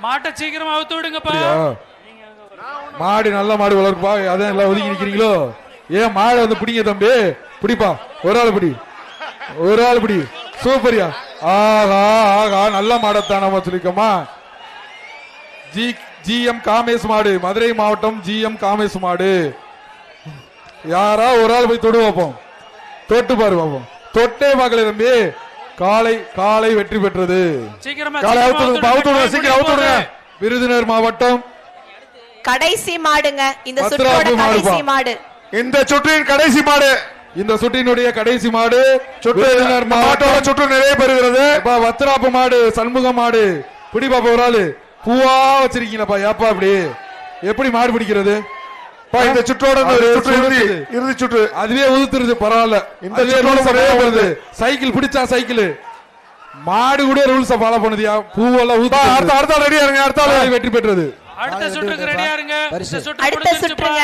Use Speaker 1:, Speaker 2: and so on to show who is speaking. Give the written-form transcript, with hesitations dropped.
Speaker 1: மாட்டை சீக்கிரமா அவுத்து விடுங்கப்பா.
Speaker 2: மாடு நல்ல மாடு வளர்ப்பா, அதான் எல்லாம் ஒதுக்கி நிக்கிறீங்களோ? ஏன் மாடை வந்து பிடிங்க தம்பி, பிடிப்பா. ஒரு ஆள் பிடி, ஒரு ஆள் பிடி. சூப்பரியா. ஆகா ஆகா, நல்ல மாடத்தான் நம்ம சொல்லிக்கோமா. ஜிஎம் காமேஷ் மாடு, மதுரை மாவட்டம் ஜிஎம் காமேஷ் மாடு. யாரா ஒரு ஆள் போய் தொடு பார்ப்போம், தொட்டு பாரு பார்ப்போம். தொட்டே பார்க்கல தம்பி. காலை காலை வெற்றி பெற்றது. விருதுநகர் மாவட்டம்
Speaker 3: கடைசி மாடுங்க இந்த சுற்றோட கடைசி மாடு,
Speaker 4: இந்த சுற்றின் கடைசி மாடு,
Speaker 2: இந்த சுற்றினுடைய கடைசி மாடு. விருதுநகர் மாவட்டம்
Speaker 4: சுற்று நிறைய பெறுகிறது.
Speaker 2: வத்திராப்பு மாடு, சண்முக மாடு. பிடி பாப்பா ஒரு ஆளு. பூவா வச்சிருக்கீங்களப்பா, ஏப்பா அப்படி எப்படி மாடு பிடிக்கிறது?
Speaker 4: இந்த சுற்றோட இறுதி சுற்று
Speaker 2: அதுவே உதுத்துருது. பரவாயில்ல, இந்த சுற்றோட சைக்கிள் பிடிச்சா சைக்கிள் மாடு கூட ரூல்ஸ் ஃபாலோ பண்ணுதியா. பூவெல்லாம்
Speaker 4: அடுத்த ரெடியா இருங்க. அடுத்த
Speaker 2: வெற்றி பெற்றது.
Speaker 1: அடுத்த சுற்றுக்கு ரெடியா இருங்க.
Speaker 3: அடுத்த சுற்றுங்க.